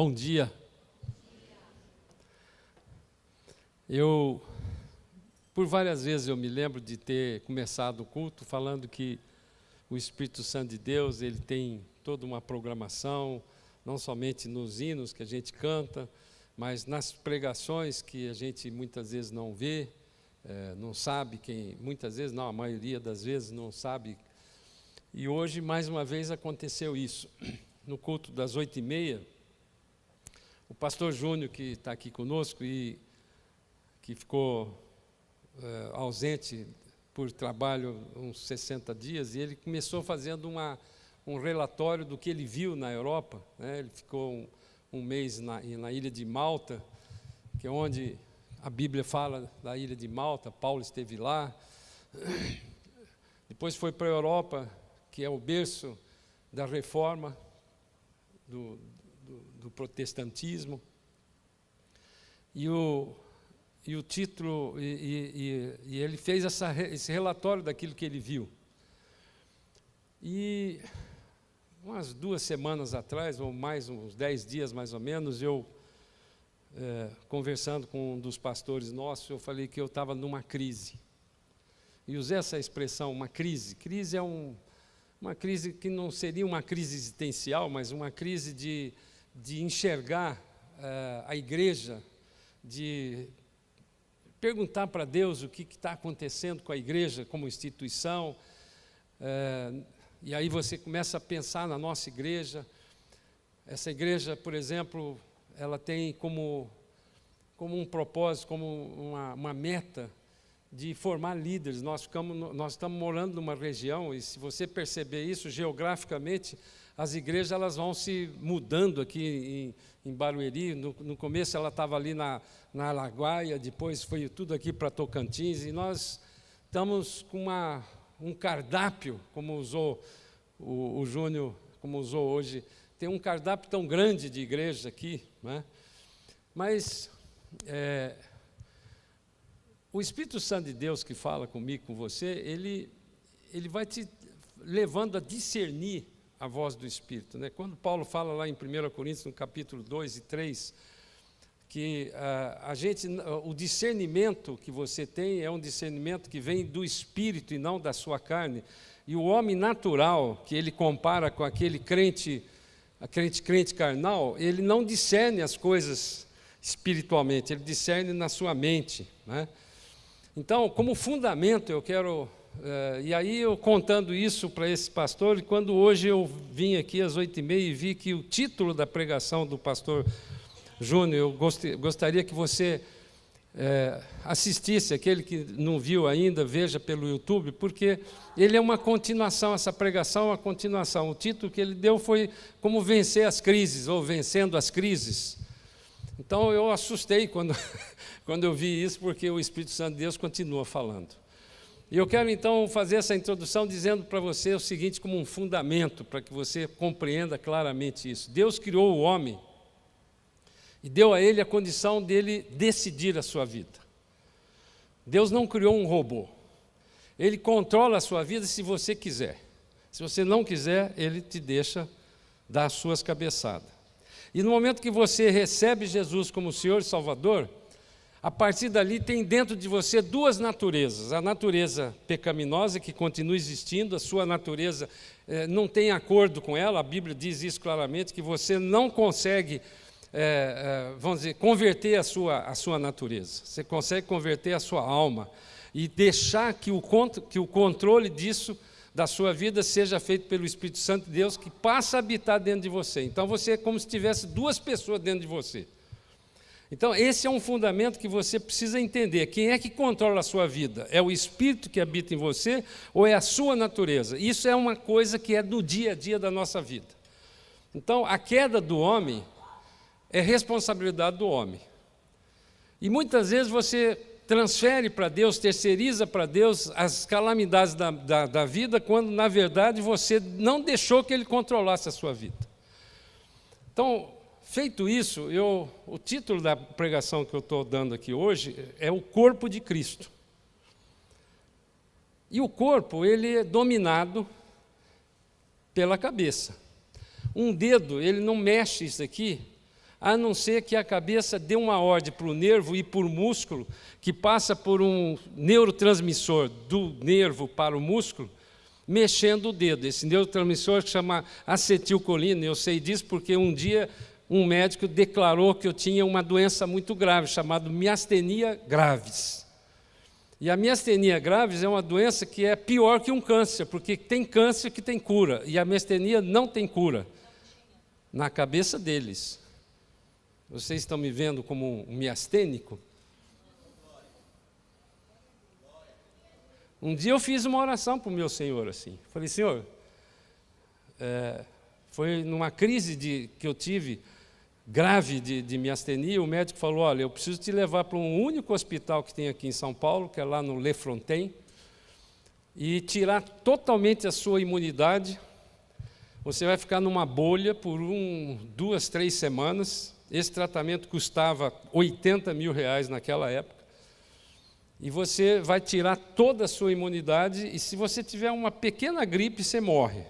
Bom dia. Por várias vezes eu me lembro de ter começado o culto falando que o Espírito Santo de Deus, ele tem toda uma programação, não somente nos hinos que a gente canta, mas nas pregações que a gente muitas vezes não vê, não sabe muitas vezes não, a maioria das vezes não sabe. E hoje, mais uma vez, aconteceu isso. No culto das 8h30, o pastor Júnior, que está aqui conosco e que ficou ausente por trabalho uns 60 dias, e ele começou fazendo um relatório do que ele viu na Europa, né? Ele ficou um mês na ilha de Malta, que é onde a Bíblia fala da ilha de Malta. Paulo esteve lá. Depois foi para a Europa, que é o berço da reforma, do protestantismo, e o título, e ele fez esse relatório daquilo que ele viu. E umas 2 semanas atrás, ou mais uns 10 dias mais ou menos, eu, conversando com um dos pastores nossos, eu falei que eu estava numa crise. E usei essa expressão, uma crise. Crise é uma crise que não seria uma crise existencial, mas uma crise de enxergar a igreja, de perguntar para Deus o que está acontecendo com a igreja como instituição. E aí você começa a pensar na nossa igreja. Essa igreja, por exemplo, ela tem como um propósito, como uma meta de formar líderes. Nós estamos morando numa região, e se você perceber isso, geograficamente, as igrejas elas vão se mudando aqui em Barueri. No começo ela estava ali na Araguaia, depois foi tudo aqui para Tocantins, e nós estamos com um cardápio, como usou o Júnior, como usou hoje, tem um cardápio tão grande de igrejas aqui, né? Mas o Espírito Santo de Deus que fala comigo, com você, ele vai te levando a discernir a voz do Espírito, né? Quando Paulo fala lá em 1 Coríntios, no capítulo 2 e 3, que o discernimento que você tem é um discernimento que vem do Espírito e não da sua carne. E o homem natural, que ele compara com aquele crente carnal, ele não discerne as coisas espiritualmente, ele discerne na sua mente, né? Então, como fundamento, eu quero... e aí eu contando isso para esse pastor, e quando hoje eu vim aqui às 8h30 e vi que o título da pregação do pastor Júnior, eu gostaria que você assistisse, aquele que não viu ainda, veja pelo YouTube, porque ele é uma continuação, essa pregação é uma continuação. O título que ele deu foi Como Vencer as Crises, ou Vencendo as Crises. Então eu assustei quando eu vi isso, porque o Espírito Santo de Deus continua falando. E eu quero então fazer essa introdução dizendo para você o seguinte, como um fundamento, para que você compreenda claramente isso. Deus criou o homem e deu a ele a condição dele decidir a sua vida. Deus não criou um robô. Ele controla a sua vida se você quiser. Se você não quiser, ele te deixa dar as suas cabeçadas. E no momento que você recebe Jesus como Senhor e Salvador, a partir dali tem dentro de você 2 naturezas. A natureza pecaminosa, que continua existindo, a sua natureza não tem acordo com ela. A Bíblia diz isso claramente, que você não consegue, vamos dizer, converter a sua natureza. Você consegue converter a sua alma e deixar que o controle disso, da sua vida, seja feito pelo Espírito Santo de Deus, que passa a habitar dentro de você. Então você é como se tivesse 2 pessoas dentro de você. Então, esse é um fundamento que você precisa entender. Quem é que controla a sua vida? É o Espírito que habita em você ou é a sua natureza? Isso é uma coisa que é do dia a dia da nossa vida. Então, a queda do homem é responsabilidade do homem. E muitas vezes você transfere para Deus, terceiriza para Deus as calamidades da vida, quando, na verdade, você não deixou que Ele controlasse a sua vida. Então, feito isso, o título da pregação que eu estou dando aqui hoje é o corpo de Cristo. E o corpo, ele é dominado pela cabeça. Um dedo, ele não mexe isso aqui a não ser que a cabeça dê uma ordem para o nervo e para o músculo, que passa por um neurotransmissor do nervo para o músculo, mexendo o dedo. Esse neurotransmissor chama acetilcolina. Eu sei disso porque um dia um médico declarou que eu tinha uma doença muito grave, chamada miastenia gravis. E a miastenia gravis é uma doença que é pior que um câncer, porque tem câncer que tem cura, e a miastenia não tem cura, na cabeça deles. Vocês estão me vendo como um miastênico? Um dia eu fiz uma oração para o meu Senhor, assim. Falei, Senhor, foi numa crise que eu tive, grave de miastenia, o médico falou, olha, eu preciso te levar para um único hospital que tem aqui em São Paulo, que é lá no Le Fronten, e tirar totalmente a sua imunidade. Você vai ficar numa bolha por 2, 3 semanas. Esse tratamento custava R$80 mil naquela época. E você vai tirar toda a sua imunidade, e se você tiver uma pequena gripe, você morre.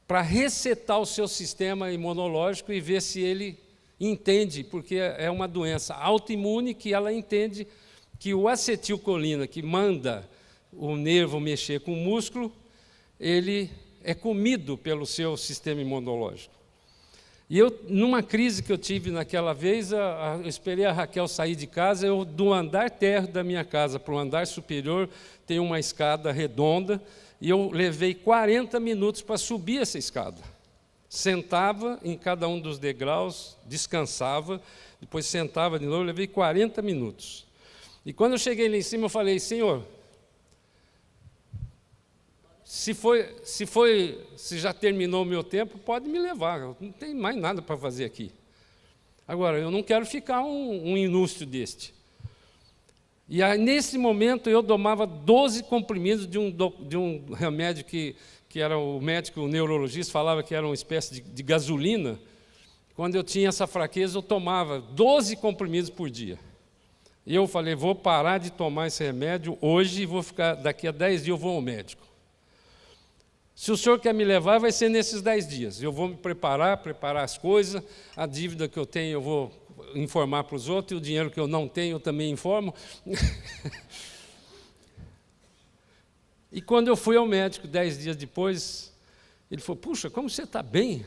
Para resetar o seu sistema imunológico e ver se ele entende, porque é uma doença autoimune que ela entende que o acetilcolina, que manda o nervo mexer com o músculo, ele é comido pelo seu sistema imunológico. E eu, numa crise que eu tive naquela vez, eu esperei a Raquel sair de casa, do andar térreo da minha casa para o andar superior, tem uma escada redonda, e eu levei 40 minutos para subir essa escada. Sentava em cada um dos degraus, descansava, depois sentava de novo, levei 40 minutos. E quando eu cheguei lá em cima, eu falei, Senhor, se já terminou o meu tempo, pode me levar, eu não tenho mais nada para fazer aqui. Agora, eu não quero ficar um inútil deste. E aí, nesse momento, eu tomava 12 comprimidos de um remédio que era o médico, o neurologista, falava que era uma espécie de gasolina. Quando eu tinha essa fraqueza, eu tomava 12 comprimidos por dia. E eu falei, vou parar de tomar esse remédio hoje e vou ficar, daqui a 10 dias eu vou ao médico. Se o senhor quer me levar, vai ser nesses 10 dias. Eu vou me preparar as coisas, a dívida que eu tenho eu vou informar para os outros, e o dinheiro que eu não tenho eu também informo. E quando eu fui ao médico, 10 dias depois, ele falou, puxa, como você está bem?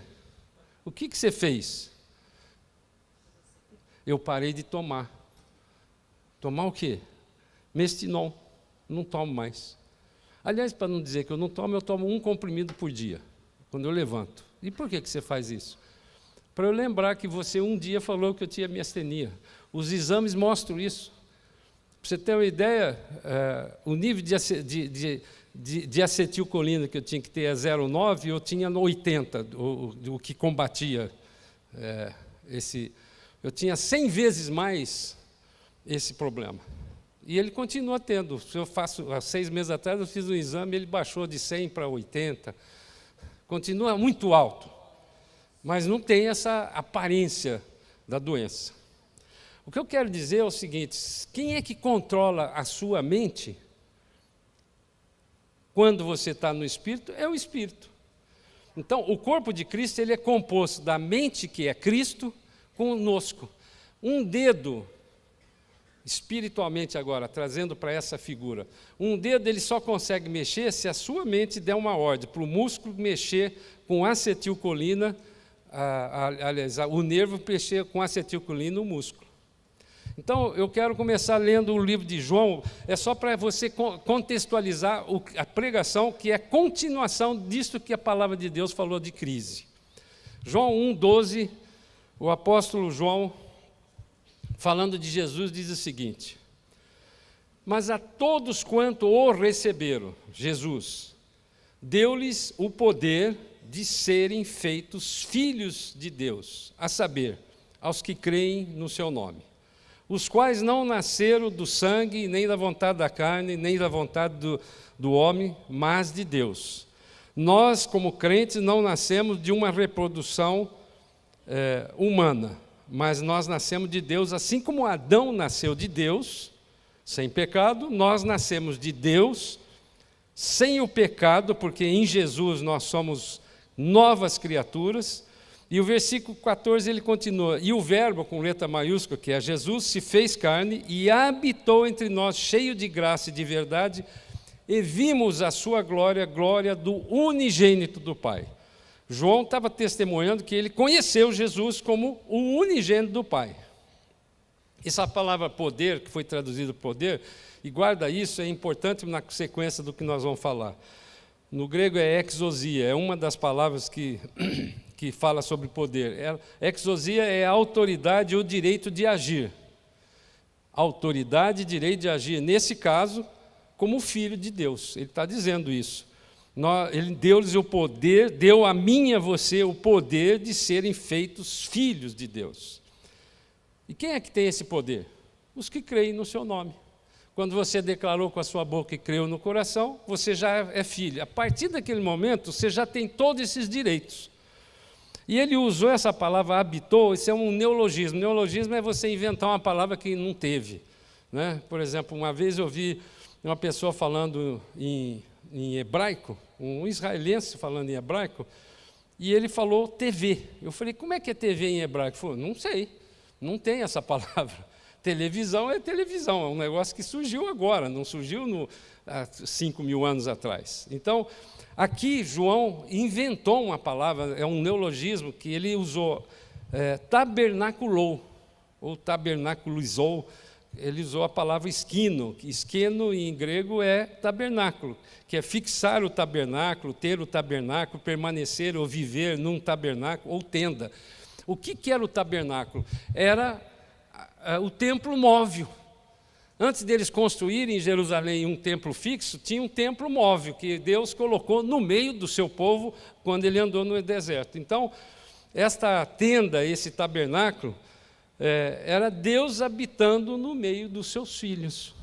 O que você fez? Eu parei de tomar. Tomar o quê? Mestinol. Não tomo mais. Aliás, para não dizer que eu não tomo, eu tomo 1 comprimido por dia, quando eu levanto. E por que você faz isso? Para eu lembrar que você um dia falou que eu tinha miastenia. Os exames mostram isso. Para você ter uma ideia, o nível de acetilcolina que eu tinha que ter é 0,9, eu tinha no 80, o que combatia eu tinha 100 vezes mais esse problema. E ele continua tendo. Há 6 meses atrás, eu fiz um exame, ele baixou de 100 para 80. Continua muito alto, mas não tem essa aparência da doença. O que eu quero dizer é o seguinte, quem é que controla a sua mente quando você está no Espírito? É o Espírito. Então, o corpo de Cristo ele é composto da mente, que é Cristo, conosco. Um dedo, espiritualmente agora, trazendo para essa figura, um dedo ele só consegue mexer se a sua mente der uma ordem para o músculo mexer com acetilcolina, aliás, o nervo mexer com acetilcolina no músculo. Então, eu quero começar lendo o livro de João, é só para você contextualizar a pregação, que é continuação disso que a palavra de Deus falou de crise. João 1,12, o apóstolo João, falando de Jesus, diz o seguinte, mas a todos quanto o receberam, Jesus, deu-lhes o poder de serem feitos filhos de Deus, a saber, aos que creem no seu nome, os quais não nasceram do sangue, nem da vontade da carne, nem da vontade do homem, mas de Deus. Nós, como crentes, não nascemos de uma reprodução humana, mas nós nascemos de Deus, assim como Adão nasceu de Deus, sem pecado, nós nascemos de Deus, sem o pecado, porque em Jesus nós somos novas criaturas, E o versículo 14 ele continua: e o verbo, com letra maiúscula, que é Jesus, se fez carne e habitou entre nós, cheio de graça e de verdade, e vimos a sua glória, glória do unigênito do Pai. João estava testemunhando que ele conheceu Jesus como o unigênito do Pai. Essa palavra poder, que foi traduzido poder, e guarda isso, é importante na sequência do que nós vamos falar. No grego é exousia, é uma das palavras que fala sobre poder. Exousia é a autoridade ou direito de agir. Autoridade e direito de agir, nesse caso, como filho de Deus. Ele está dizendo isso. Ele deu-lhes o poder, deu a mim e a você o poder de serem feitos filhos de Deus. E quem é que tem esse poder? Os que creem no seu nome. Quando você declarou com a sua boca e creu no coração, você já é filho. A partir daquele momento, você já tem todos esses direitos. E ele usou essa palavra habitou, isso é um neologismo. Neologismo é você inventar uma palavra que não teve, né? Por exemplo, uma vez eu vi uma pessoa falando em hebraico, um israelense falando em hebraico, e ele falou TV. Eu falei, como é que é TV em hebraico? Ele falou, não sei, não tem essa palavra. Televisão é televisão, é um negócio que surgiu agora, não surgiu há 5.000 anos atrás. Então, aqui João inventou uma palavra, é um neologismo que ele usou, tabernaculou, ou tabernaculizou. Ele usou a palavra esquino, que esqueno em grego é tabernáculo, que é fixar o tabernáculo, ter o tabernáculo, permanecer ou viver num tabernáculo ou tenda. O que era o tabernáculo? Era o templo móvel. Antes deles construírem em Jerusalém um templo fixo, tinha um templo móvel, que Deus colocou no meio do seu povo quando ele andou no deserto. Então, esta tenda, esse tabernáculo, era Deus habitando no meio dos seus filhos.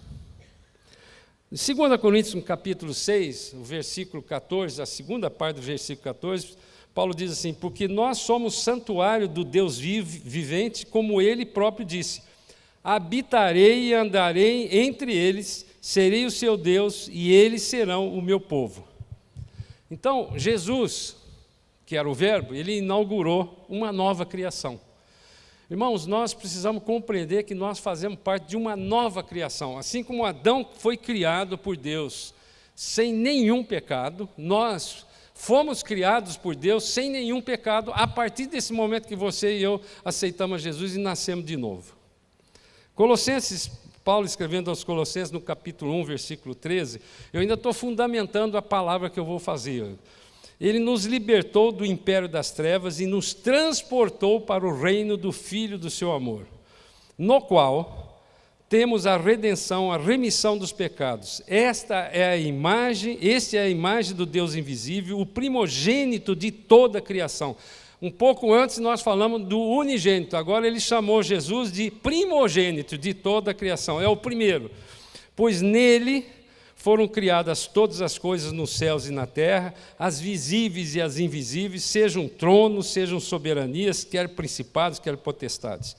Em 2 Coríntios, no capítulo 6, o versículo 14, a segunda parte do versículo 14, Paulo diz assim, porque nós somos santuário do Deus vivente, como ele próprio disse, habitarei e andarei entre eles, serei o seu Deus e eles serão o meu povo. Então, Jesus, que era o verbo, ele inaugurou uma nova criação. Irmãos, nós precisamos compreender que nós fazemos parte de uma nova criação. Assim como Adão foi criado por Deus sem nenhum pecado, nós fomos criados por Deus sem nenhum pecado a partir desse momento que você e eu aceitamos Jesus e nascemos de novo. Colossenses, Paulo escrevendo aos Colossenses no capítulo 1, versículo 13, eu ainda estou fundamentando a palavra que eu vou fazer. Ele nos libertou do império das trevas e nos transportou para o reino do Filho do seu amor, no qual temos a redenção, a remissão dos pecados. Este é a imagem do Deus invisível, o primogênito de toda a criação. Um pouco antes nós falamos do unigênito, agora ele chamou Jesus de primogênito de toda a criação, é o primeiro. Pois nele foram criadas todas as coisas nos céus e na terra, as visíveis e as invisíveis, sejam tronos, sejam soberanias, quer principados, quer potestades.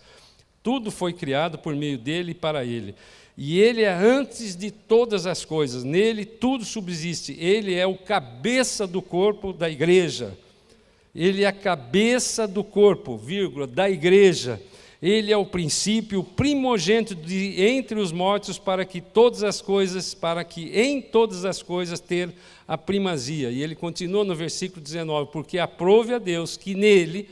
Tudo foi criado por meio dele e para ele. E ele é antes de todas as coisas, nele tudo subsiste. Ele é o cabeça do corpo da igreja. Ele é a cabeça do corpo, da igreja. Ele é o princípio, o primogênito entre os mortos, para que em todas as coisas ter a primazia. E ele continua no versículo 19, porque aprove a Deus que nele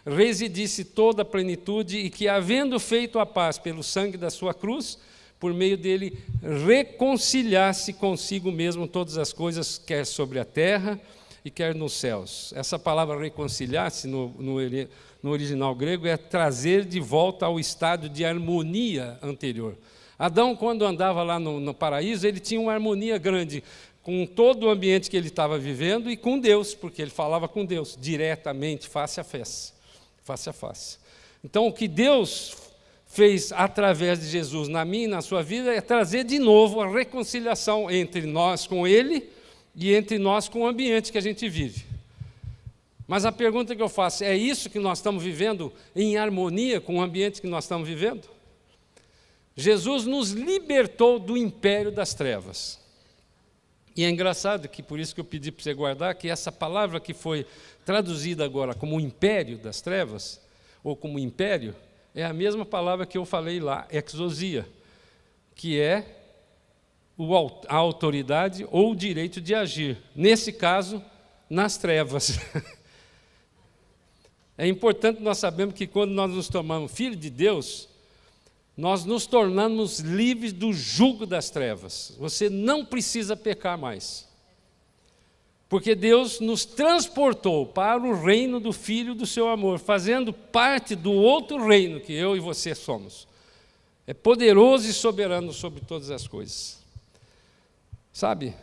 residisse toda a plenitude e que, havendo feito a paz pelo sangue da sua cruz, por meio dele reconciliasse consigo mesmo todas as coisas, quer sobre a terra e quer nos céus. Essa palavra reconciliar-se no original grego é trazer de volta ao estado de harmonia anterior. Adão, quando andava lá no paraíso, ele tinha uma harmonia grande com todo o ambiente que ele estava vivendo e com Deus, porque ele falava com Deus diretamente, face a face. Então, o que Deus fez através de Jesus na minha e na sua vida é trazer de novo a reconciliação entre nós com Ele e entre nós com o ambiente que a gente vive. Mas a pergunta que eu faço, é isso que nós estamos vivendo em harmonia com o ambiente que nós estamos vivendo? Jesus nos libertou do império das trevas. E é engraçado que, por isso que eu pedi para você guardar, que essa palavra que foi traduzida agora como império das trevas, ou como império, é a mesma palavra que eu falei lá, exousia, que é a autoridade ou o direito de agir. Nesse caso, nas trevas. É importante nós sabermos que quando nós nos tornamos filhos de Deus, nós nos tornamos livres do jugo das trevas. Você não precisa pecar mais. Porque Deus nos transportou para o reino do Filho do seu amor, fazendo parte do outro reino que eu e você somos. É poderoso e soberano sobre todas as coisas. Sabe,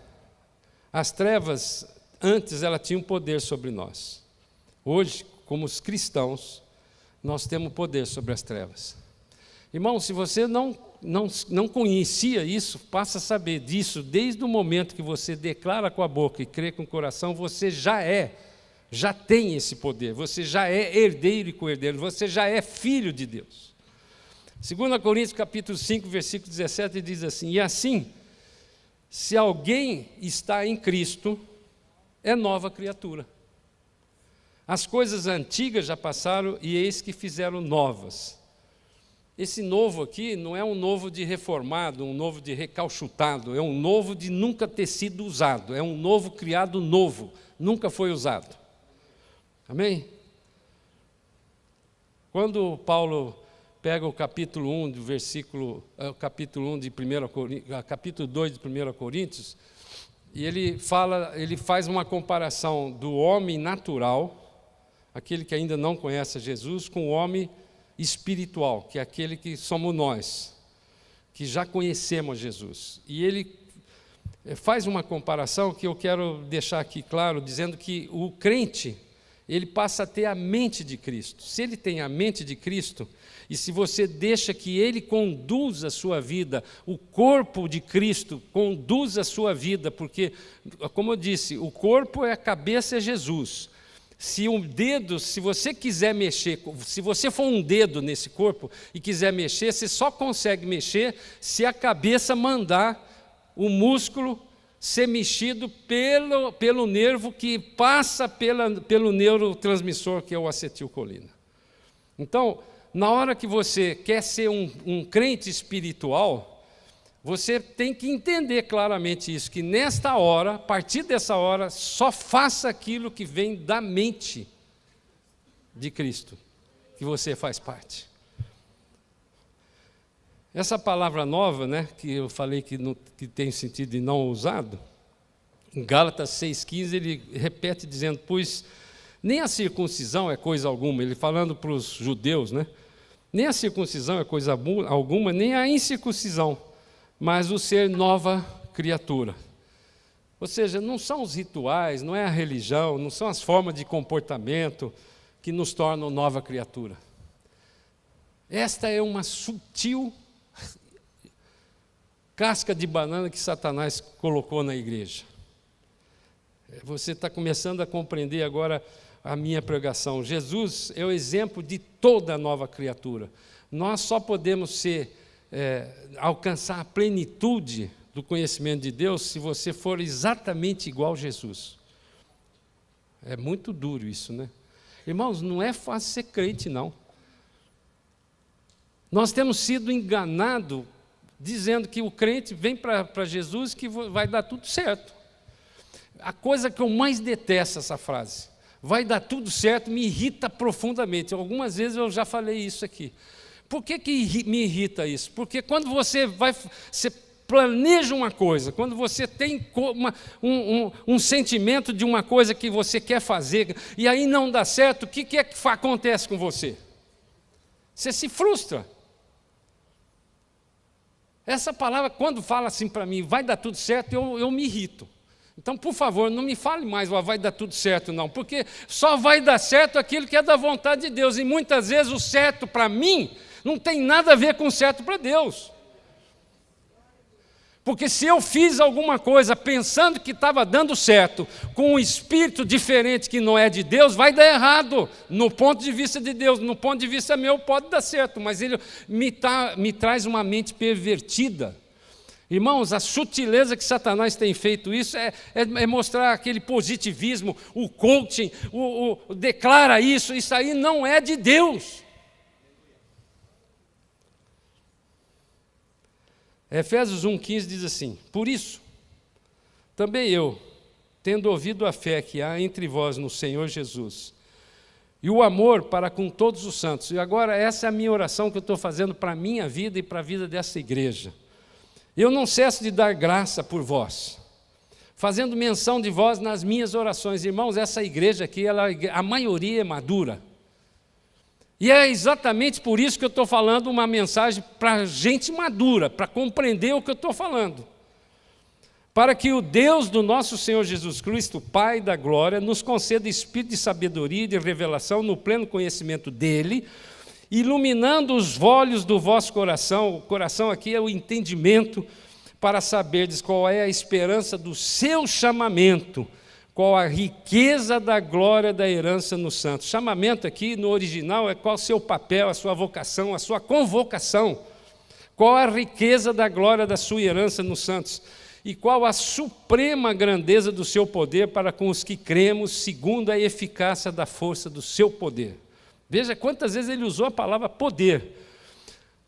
as trevas, antes ela tinha um poder sobre nós. Hoje, como os cristãos, nós temos poder sobre as trevas. Irmão, se você não conhecia isso, passa a saber disso, desde o momento que você declara com a boca e crê com o coração, você já tem esse poder, você já é herdeiro e co-herdeiro, você já é filho de Deus. 2 Coríntios capítulo 5, versículo 17, diz assim: e assim, se alguém está em Cristo, é nova criatura. As coisas antigas já passaram e eis que fizeram novas. Esse novo aqui não é um novo de reformado, um novo de recalchutado, é um novo de nunca ter sido usado, é um novo criado novo, nunca foi usado. Amém? Quando Paulo pega o capítulo 1 do versículo, capítulo 1 de 1 Coríntios, capítulo 2 de 1 Coríntios, e ele faz uma comparação do homem natural, aquele que ainda não conhece Jesus, com o homem espiritual, que é aquele que somos nós, que já conhecemos Jesus. E ele faz uma comparação que eu quero deixar aqui claro, dizendo que o crente, ele passa a ter a mente de Cristo. Se ele tem a mente de Cristo, e se você deixa que ele conduza a sua vida, o corpo de Cristo conduz a sua vida, porque, como eu disse, o corpo é a cabeça, é Jesus. Se um dedo, se você quiser mexer, se você for um dedo nesse corpo e quiser mexer, você só consegue mexer se a cabeça mandar o músculo ser mexido pelo nervo que passa pelo neurotransmissor, que é o acetilcolina. Então, na hora que você quer ser um crente espiritual, você tem que entender claramente isso, que nesta hora, a partir dessa hora, só faça aquilo que vem da mente de Cristo, que você faz parte. Essa palavra nova, né, que eu falei que tem sentido de não usado, em Gálatas 6,15 ele repete dizendo, pois nem a circuncisão é coisa alguma, ele falando para os judeus, né, nem a circuncisão é coisa alguma, nem a incircuncisão, mas o ser nova criatura. Ou seja, não são os rituais, não é a religião, não são as formas de comportamento que nos tornam nova criatura. Esta é uma sutil casca de banana que Satanás colocou na igreja. Você está começando a compreender agora a minha pregação. Jesus é o exemplo de toda nova criatura. Nós só podemos alcançar a plenitude do conhecimento de Deus se você for exatamente igual a Jesus. É muito duro isso, né? Irmãos, não é fácil ser crente, não. Nós temos sido enganados dizendo que o crente vem para Jesus que vai dar tudo certo. A coisa que eu mais detesto essa frase, vai dar tudo certo, me irrita profundamente. Algumas vezes eu já falei isso aqui. Por que me irrita isso? Porque quando você planeja uma coisa, quando você tem um sentimento de uma coisa que você quer fazer, e aí não dá certo, o que é que acontece com você? Você se frustra. Essa palavra, quando fala assim para mim, vai dar tudo certo, eu me irrito. Então, por favor, não me fale mais, vai dar tudo certo, não, porque só vai dar certo aquilo que é da vontade de Deus, e muitas vezes o certo para mim não tem nada a ver com o certo para Deus. Porque se eu fiz alguma coisa pensando que estava dando certo, com um espírito diferente que não é de Deus, vai dar errado, no ponto de vista de Deus. No ponto de vista meu pode dar certo, mas ele me traz uma mente pervertida. Irmãos, a sutileza que Satanás tem feito isso é mostrar aquele positivismo, o coaching, o declara isso aí não é de Deus. Efésios 1,15 diz assim: por isso, também eu, tendo ouvido a fé que há entre vós no Senhor Jesus, e o amor para com todos os santos, e agora essa é a minha oração que eu estou fazendo para a minha vida e para a vida dessa igreja. Eu não cesso de dar graça por vós, fazendo menção de vós nas minhas orações. Irmãos, essa igreja aqui, a maioria é madura. E é exatamente por isso que eu estou falando uma mensagem para gente madura, para compreender o que eu estou falando. Para que o Deus do nosso Senhor Jesus Cristo, Pai da glória, nos conceda espírito de sabedoria e de revelação no pleno conhecimento dEle, iluminando os olhos do vosso coração. O coração aqui é o entendimento, para saberdes qual é a esperança do seu chamamento, qual a riqueza da glória da herança nos santos. Chamamento aqui no original é qual o seu papel, a sua vocação, a sua convocação. Qual a riqueza da glória da sua herança nos santos. E qual a suprema grandeza do seu poder para com os que cremos, segundo a eficácia da força do seu poder. Veja quantas vezes ele usou a palavra poder.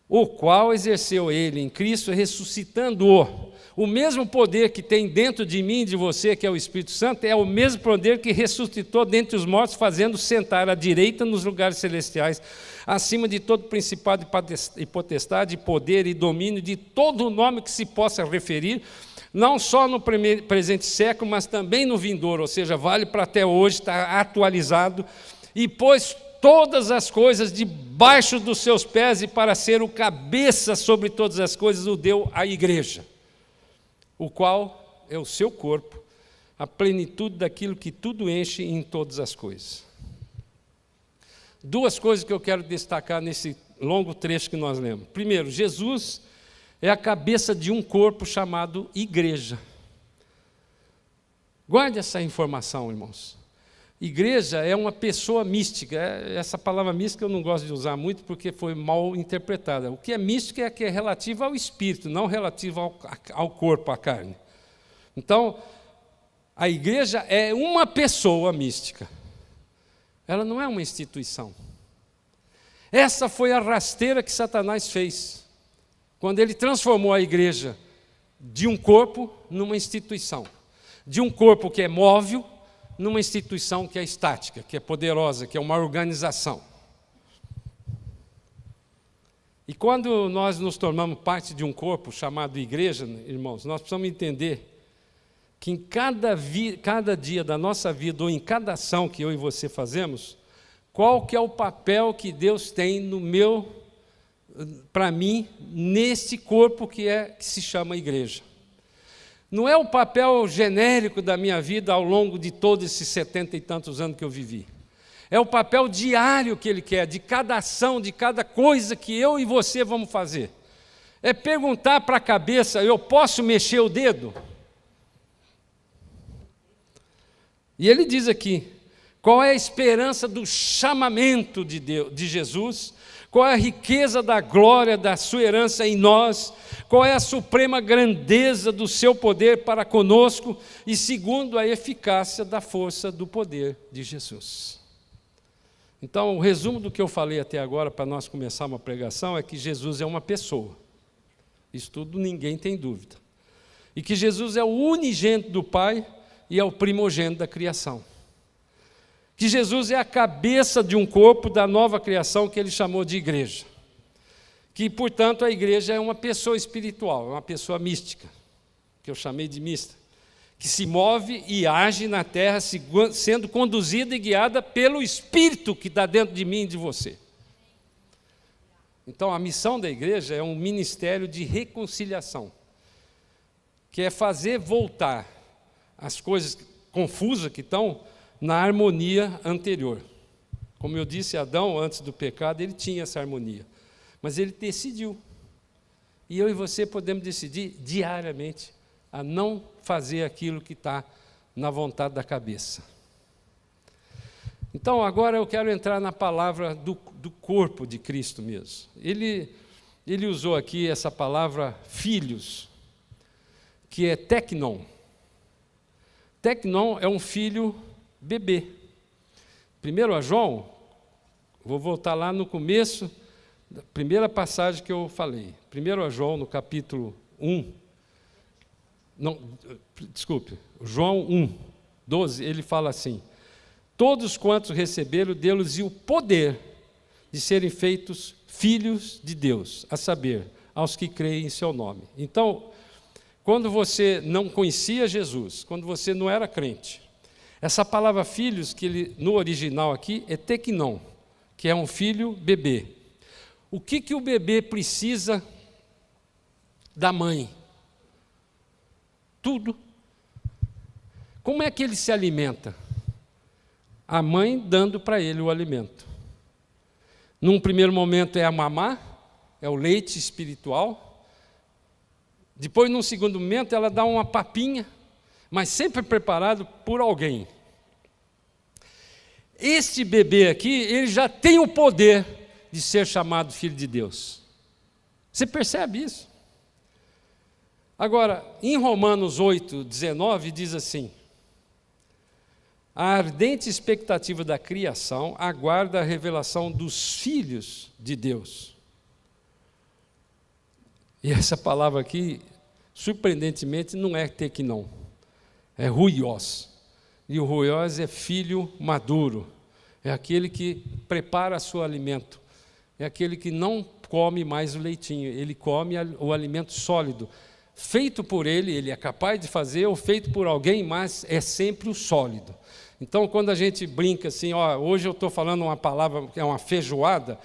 O qual exerceu ele em Cristo, ressuscitando-o. O mesmo poder que tem dentro de mim e de você, que é o Espírito Santo, é o mesmo poder que ressuscitou dentre os mortos, fazendo sentar à direita nos lugares celestiais, acima de todo principado e potestade, poder e domínio, de todo o nome que se possa referir, não só no presente século, mas também no vindouro, ou seja, vale para até hoje, está atualizado, e pôs todas as coisas debaixo dos seus pés, e para ser o cabeça sobre todas as coisas, o deu à igreja, o qual é o seu corpo, a plenitude daquilo que tudo enche em todas as coisas. Duas coisas que eu quero destacar nesse longo trecho que nós lemos. Primeiro, Jesus é a cabeça de um corpo chamado igreja. Guarde essa informação, irmãos. Igreja é uma pessoa mística. Essa palavra mística eu não gosto de usar muito porque foi mal interpretada. O que é mística é que é relativo ao espírito, não relativo ao corpo, à carne. Então, a igreja é uma pessoa mística. Ela não é uma instituição. Essa foi a rasteira que Satanás fez, quando ele transformou a igreja de um corpo numa instituição. De um corpo que é móvel, numa instituição que é estática, que é poderosa, que é uma organização. E quando nós nos tornamos parte de um corpo chamado igreja, irmãos, nós precisamos entender que em cada dia da nossa vida, ou em cada ação que eu e você fazemos, qual que é o papel que Deus tem para mim, nesse corpo que se chama igreja. Não é o papel genérico da minha vida ao longo de todos esses 70 e tantos anos que eu vivi. É o papel diário que Ele quer, de cada ação, de cada coisa que eu e você vamos fazer. É perguntar para a cabeça: eu posso mexer o dedo? E ele diz aqui, qual é a esperança do chamamento de Deus, de Jesus? Qual é a riqueza da glória da sua herança em nós? Qual é a suprema grandeza do seu poder para conosco? E segundo a eficácia da força do poder de Jesus. Então, o resumo do que eu falei até agora, para nós começar uma pregação, é que Jesus é uma pessoa. Isso tudo ninguém tem dúvida. E que Jesus é o unigênito do Pai e é o primogênito da criação. Que Jesus é a cabeça de um corpo da nova criação que ele chamou de igreja. Que, portanto, a igreja é uma pessoa espiritual, é uma pessoa mística, que eu chamei de mista, que se move e age na terra, sendo conduzida e guiada pelo Espírito que está dentro de mim e de você. Então, a missão da igreja é um ministério de reconciliação, que é fazer voltar as coisas confusas que estão na harmonia anterior. Como eu disse, Adão, antes do pecado, ele tinha essa harmonia. Mas ele decidiu. E eu e você podemos decidir diariamente a não fazer aquilo que está na vontade da cabeça. Então, agora eu quero entrar na palavra do corpo de Cristo mesmo. Ele usou aqui essa palavra filhos. que é Tecnon. Tecnon é um filho bebê. Primeiro a João, vou voltar lá no começo, da primeira passagem que eu falei. Primeiro a João, no capítulo 1. Não, desculpe, João 1, 12, ele fala assim: todos quantos receberam, deu-lhes o poder de serem feitos filhos de Deus, a saber, aos que creem em seu nome. Então, quando você não conhecia Jesus, quando você não era crente, essa palavra filhos, que ele, no original aqui, é teknon, que é um filho bebê. O que o bebê precisa da mãe? Tudo. Como é que ele se alimenta? A mãe dando para ele o alimento. Num primeiro momento é a mamá, é o leite espiritual. Depois, num segundo momento, ela dá uma papinha, mas sempre preparado por alguém. Este bebê aqui, ele já tem o poder de ser chamado filho de Deus. Você percebe isso? Agora, em Romanos 8, 19, diz assim: a ardente expectativa da criação aguarda a revelação dos filhos de Deus. E essa palavra aqui, surpreendentemente, não é teknon, é ruios. E o ruios é filho maduro, é aquele que prepara seu alimento, é aquele que não come mais o leitinho, ele come o alimento sólido, feito por ele, ele é capaz de fazer, ou feito por alguém, mas é sempre o sólido. Então, quando a gente brinca assim, hoje eu estou falando uma palavra que é uma feijoada.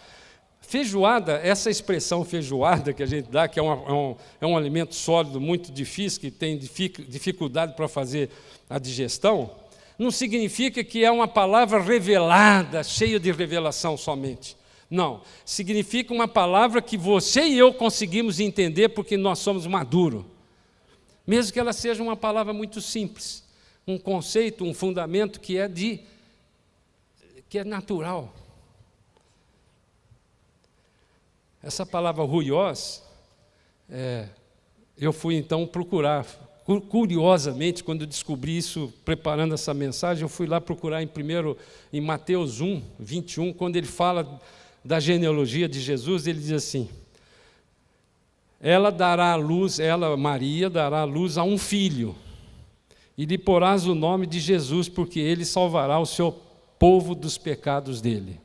Feijoada, essa expressão feijoada que a gente dá, que é um alimento sólido muito difícil, que tem dificuldade para fazer a digestão, não significa que é uma palavra revelada, cheia de revelação somente. Não, significa uma palavra que você e eu conseguimos entender porque nós somos maduros. Mesmo que ela seja uma palavra muito simples, um conceito, um fundamento que é natural. Essa palavra ruios, eu fui então procurar, curiosamente, quando eu descobri isso, preparando essa mensagem, eu fui lá procurar em Mateus 1, 21, quando ele fala da genealogia de Jesus, ele diz assim: Maria, dará à luz a um filho, e lhe porás o nome de Jesus, porque ele salvará o seu povo dos pecados dele.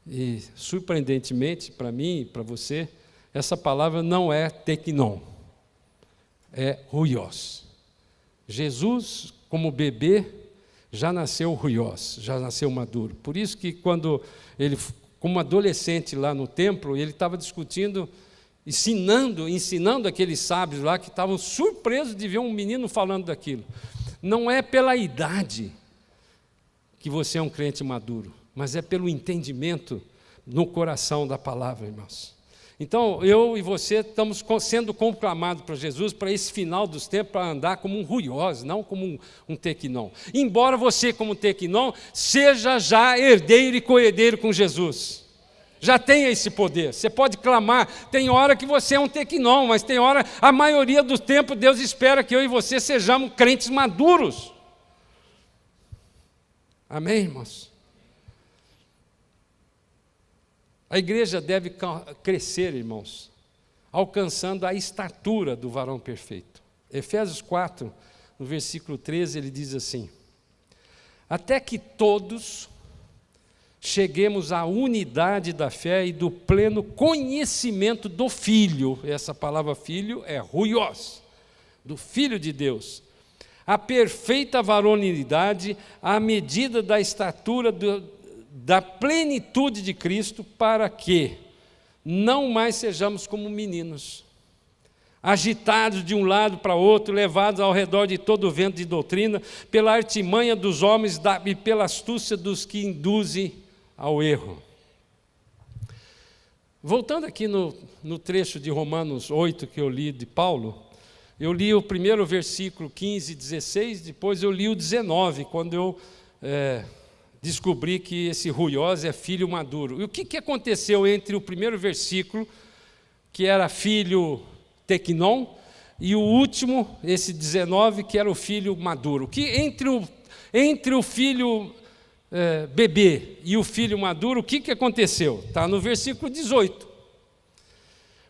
E, surpreendentemente, para mim e para você, essa palavra não é teknon, é ruios. Jesus, como bebê, já nasceu ruios, já nasceu maduro. Por isso que quando ele, como adolescente lá no templo, ele estava discutindo, ensinando aqueles sábios lá que estavam surpresos de ver um menino falando daquilo. Não é pela idade que você é um crente maduro, mas é pelo entendimento no coração da palavra, irmãos. Então, eu e você estamos sendo conclamados para Jesus, para esse final dos tempos, para andar como um ruios, não como um teknon. Embora você, como teknon, seja já herdeiro e co-herdeiro com Jesus. Já tenha esse poder. Você pode clamar. Tem hora que você é um teknon, mas tem hora, a maioria do tempo, Deus espera que eu e você sejamos crentes maduros. Amém, irmãos? A igreja deve crescer, irmãos, alcançando a estatura do varão perfeito. Efésios 4, no versículo 13, ele diz assim: até que todos cheguemos à unidade da fé e do pleno conhecimento do Filho. Essa palavra filho é ruios, do Filho de Deus. A perfeita varonilidade, à medida da estatura da plenitude de Cristo, para que não mais sejamos como meninos, agitados de um lado para outro, levados ao redor de todo o vento de doutrina, pela artimanha dos homens e pela astúcia dos que induzem ao erro. Voltando aqui no trecho de Romanos 8 que eu li de Paulo, eu li o primeiro versículo 15 e 16, depois eu li o 19, quando eu descobri que esse ruios é filho maduro. E o que aconteceu entre o primeiro versículo, que era filho teknon, e o último, esse 19, que era o filho maduro. Que entre o filho bebê e o filho maduro, o que aconteceu? Está no versículo 18.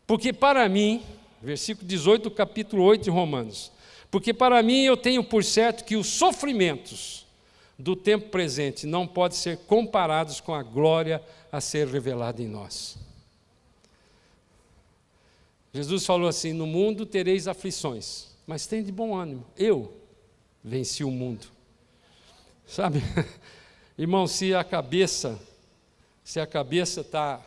Porque para mim, versículo 18 do capítulo 8 de Romanos, porque para mim eu tenho por certo que os sofrimentos do tempo presente não podem ser comparados com a glória a ser revelada em nós. Jesus falou assim: no mundo tereis aflições, mas tem de bom ânimo, eu venci o mundo. Sabe, irmão, se a cabeça está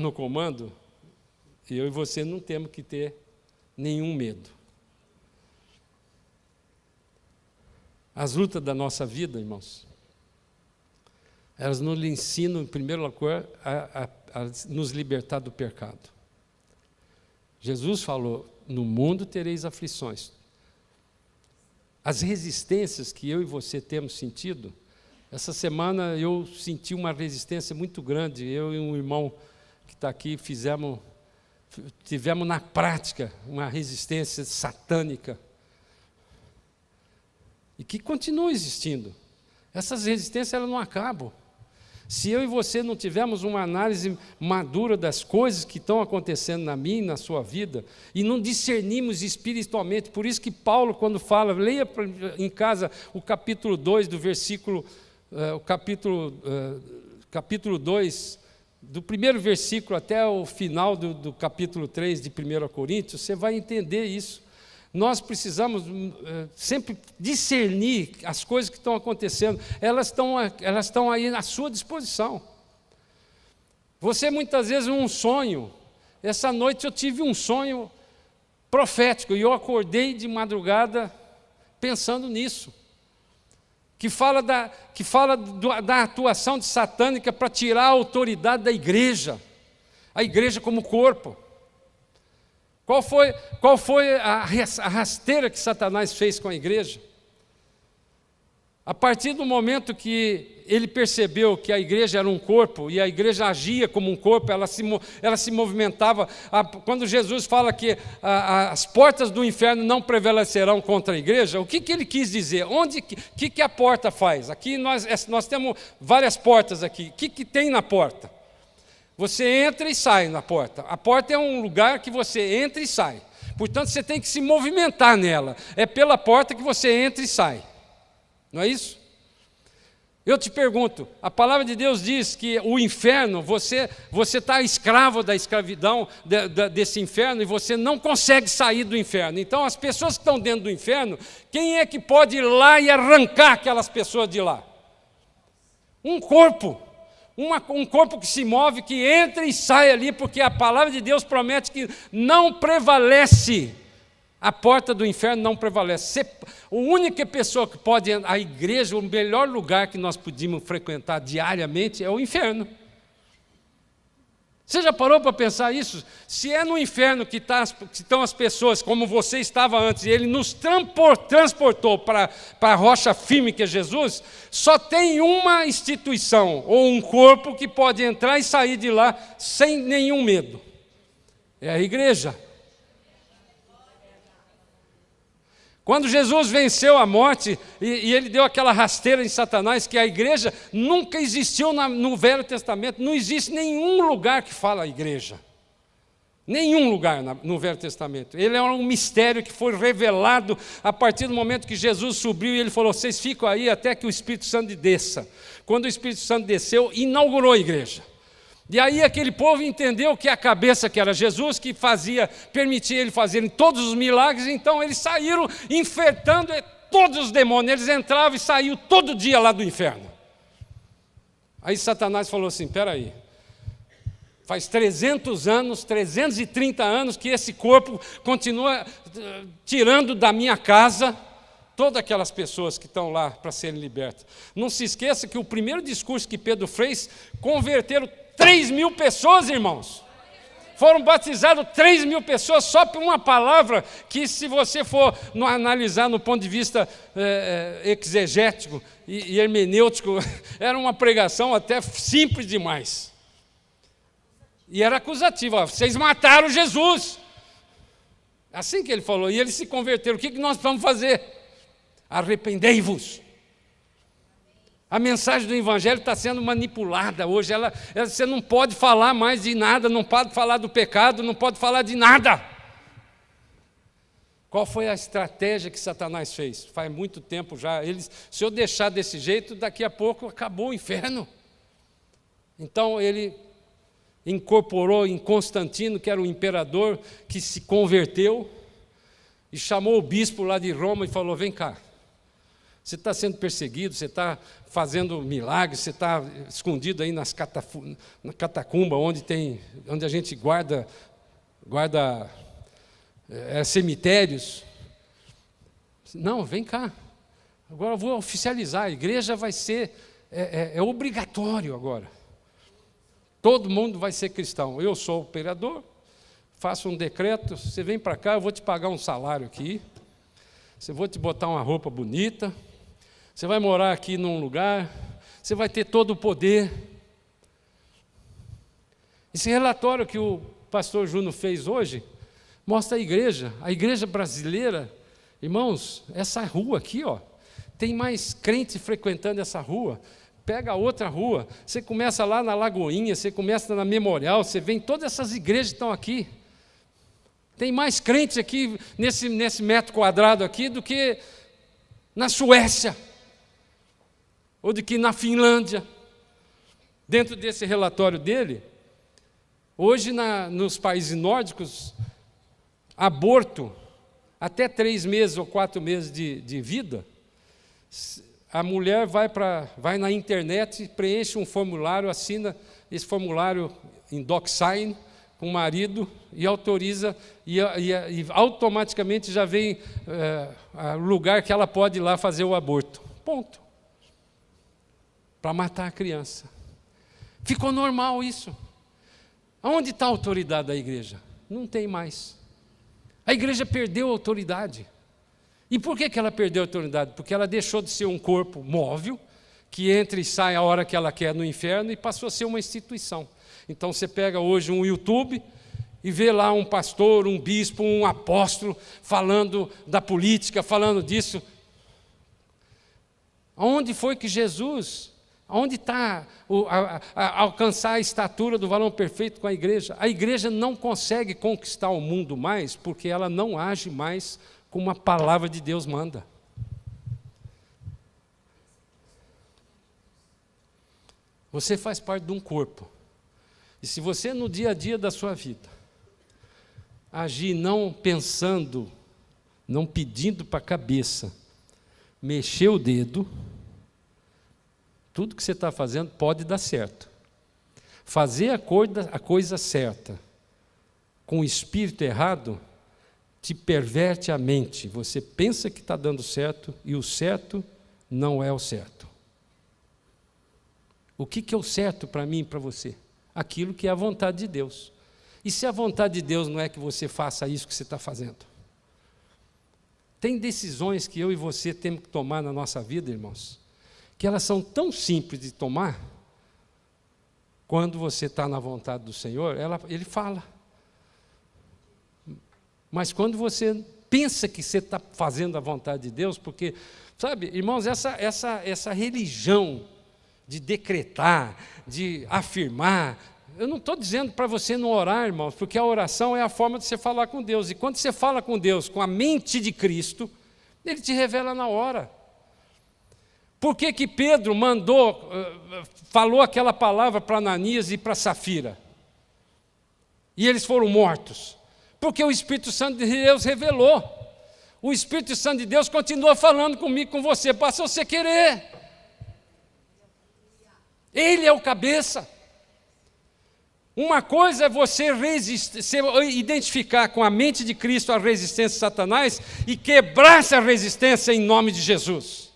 no comando, eu e você não temos que ter nenhum medo. As lutas da nossa vida, irmãos, elas nos ensinam, em primeiro lugar, a nos libertar do pecado. Jesus falou: no mundo tereis aflições. As resistências que eu e você temos sentido, essa semana eu senti uma resistência muito grande. Eu e um irmão que está aqui tivemos na prática uma resistência satânica e que continua existindo. Essas resistências elas não acabam. Se eu e você não tivermos uma análise madura das coisas que estão acontecendo na minha e na sua vida, e não discernimos espiritualmente, por isso que Paulo, quando fala, leia em casa o capítulo 2 do versículo, capítulo 2, do primeiro versículo até o final do capítulo 3 de 1 Coríntios, você vai entender isso. Nós precisamos sempre discernir as coisas que estão acontecendo, elas estão aí à sua disposição. Você muitas vezes um sonho, essa noite eu tive um sonho profético, e eu acordei de madrugada pensando nisso, que fala da atuação de satânica para tirar a autoridade da igreja, a igreja como corpo. Qual foi a rasteira que Satanás fez com a igreja? A partir do momento que ele percebeu que a igreja era um corpo, e a igreja agia como um corpo, ela se movimentava. Quando Jesus fala que as portas do inferno não prevalecerão contra a igreja, o que ele quis dizer? O que a porta faz? Aqui nós temos várias portas aqui. O que tem na porta? Você entra e sai na porta. A porta é um lugar que você entra e sai. Portanto, você tem que se movimentar nela. É pela porta que você entra e sai. Não é isso? Eu te pergunto, a palavra de Deus diz que o inferno, você está escravo da escravidão desse inferno, e você não consegue sair do inferno. Então, as pessoas que estão dentro do inferno, quem é que pode ir lá e arrancar aquelas pessoas de lá? Um corpo. Um corpo que se move, que entra e sai ali, porque a palavra de Deus promete que não prevalece, a porta do inferno não prevalece. A única pessoa que pode, a igreja, o melhor lugar que nós podíamos frequentar diariamente é o inferno. Você já parou para pensar isso? Se é no inferno que estão as pessoas, como você estava antes, e Ele nos transportou para a rocha firme que é Jesus, só tem uma instituição, ou um corpo, que pode entrar e sair de lá sem nenhum medo. É a igreja. Quando Jesus venceu a morte, e Ele deu aquela rasteira em Satanás, que a igreja nunca existiu no Velho Testamento, não existe nenhum lugar que fala a igreja. Nenhum lugar no Velho Testamento. Ele é um mistério que foi revelado a partir do momento que Jesus subiu, e Ele falou: vocês ficam aí até que o Espírito Santo desça. Quando o Espírito Santo desceu, inaugurou a igreja. E aí aquele povo entendeu que a cabeça, que era Jesus, que permitia ele fazer todos os milagres. Então eles saíram enfrentando todos os demônios. Eles entravam e saíam todo dia lá do inferno. Aí Satanás falou assim: espera aí, faz 330 anos que esse corpo continua tirando da minha casa todas aquelas pessoas que estão lá para serem libertas. Não se esqueça que o primeiro discurso que Pedro fez, converteram 3.000 pessoas, irmãos. Foram batizadas 3.000 pessoas só por uma palavra que, se você for analisar no ponto de vista exegético e hermenêutico, era uma pregação até simples demais. E era acusativa: vocês mataram Jesus. Assim que ele falou, e eles se converteram. O que nós precisamos fazer? Arrependei-vos. A mensagem do Evangelho está sendo manipulada hoje. Você não pode falar mais de nada, não pode falar do pecado, não pode falar de nada. Qual foi a estratégia que Satanás fez? Faz muito tempo já. Se eu deixar desse jeito, daqui a pouco acabou o inferno. Então ele incorporou em Constantino, que era o imperador, que se converteu, e chamou o bispo lá de Roma e falou: vem cá, você está sendo perseguido, você está fazendo milagres, você está escondido aí na catacumba, onde a gente guarda cemitérios. Não, vem cá, agora eu vou oficializar, a igreja vai ser, é obrigatório agora. Todo mundo vai ser cristão. Eu sou o imperador, faço um decreto, você vem para cá, eu vou te pagar um salário aqui, vou te botar uma roupa bonita, você vai morar aqui num lugar, você vai ter todo o poder. Esse relatório que o pastor Juno fez hoje mostra a igreja brasileira. Irmãos, essa rua aqui, ó, tem mais crente frequentando essa rua. Pega a outra rua, você começa lá na Lagoinha, você começa na Memorial, você vê todas essas igrejas que estão aqui. Tem mais crentes aqui nesse metro quadrado aqui do que na Suécia, ou do que na Finlândia. Dentro desse relatório dele, hoje nos países nórdicos, aborto, até 3 meses ou 4 meses de vida, a mulher vai na internet, preenche um formulário, assina esse formulário em DocSign com o marido e autoriza, e automaticamente já vem o lugar que ela pode ir lá fazer o aborto. Ponto. Para matar a criança. Ficou normal isso. Aonde está a autoridade da igreja? Não tem mais. A igreja perdeu a autoridade. E por que ela perdeu a autoridade? Porque ela deixou de ser um corpo móvel, que entra e sai a hora que ela quer no inferno, e passou a ser uma instituição. Então você pega hoje um YouTube e vê lá um pastor, um bispo, um apóstolo falando da política, falando disso. Aonde foi que Jesus, aonde está alcançar a estatura do varão perfeito com a igreja? A igreja não consegue conquistar o mundo mais, porque ela não age mais como a palavra de Deus manda. Você faz parte de um corpo. E se você no dia a dia da sua vida agir não pensando, não pedindo para a cabeça, mexer o dedo, tudo que você está fazendo pode dar certo. Fazer a coisa certa com o espírito errado te perverte a mente. Você pensa que está dando certo e o certo não é o certo. O que é o certo para mim e para você? Aquilo que é a vontade de Deus. E se a vontade de Deus não é que você faça isso que você está fazendo? Tem decisões que eu e você temos que tomar na nossa vida, irmãos, que elas são tão simples de tomar, quando você está na vontade do Senhor, Ele fala. Mas quando você pensa que você está fazendo a vontade de Deus, porque, sabe, irmãos, essa religião de decretar, de afirmar, eu não estou dizendo para você não orar, irmãos, porque a oração é a forma de você falar com Deus, e quando você fala com Deus com a mente de Cristo, Ele te revela na hora. Por que Pedro falou aquela palavra para Ananias e para Safira? E eles foram mortos. Porque o Espírito Santo de Deus revelou. O Espírito Santo de Deus continua falando comigo, com você, basta você querer. Ele é o cabeça. Uma coisa é você identificar com a mente de Cristo a resistência de Satanás e quebrar essa resistência em nome de Jesus.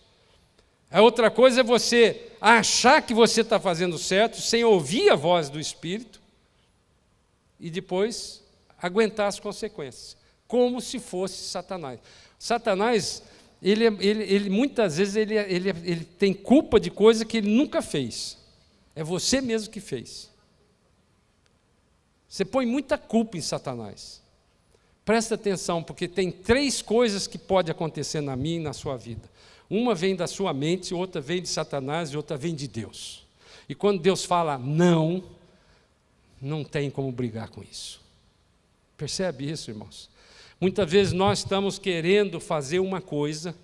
A outra coisa é você achar que você está fazendo certo, sem ouvir a voz do Espírito, e depois aguentar as consequências, como se fosse Satanás. Satanás, muitas vezes, ele tem culpa de coisa que ele nunca fez. É você mesmo que fez. Você põe muita culpa em Satanás. Presta atenção, porque tem 3 coisas que podem acontecer na minha e na sua vida. Uma vem da sua mente, outra vem de Satanás e outra vem de Deus. E quando Deus fala não, não tem como brigar com isso. Percebe isso, irmãos? Muitas vezes nós estamos querendo fazer uma coisa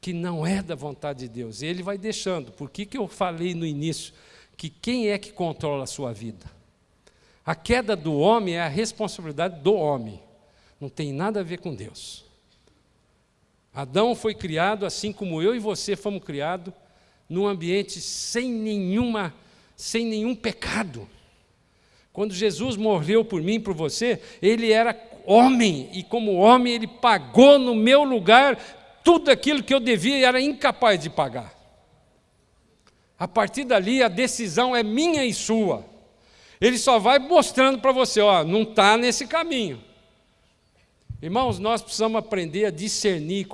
que não é da vontade de Deus. E Ele vai deixando. Por que eu falei no início que quem é que controla a sua vida? A queda do homem é a responsabilidade do homem. Não tem nada a ver com Deus. Adão foi criado assim como eu e você fomos criados, num ambiente sem nenhum pecado. Quando Jesus morreu por mim e por você, Ele era homem, e como homem Ele pagou no meu lugar tudo aquilo que eu devia e era incapaz de pagar. A partir dali a decisão é minha e sua. Ele só vai mostrando para você, ó, não está nesse caminho. Irmãos, nós precisamos aprender a discernir,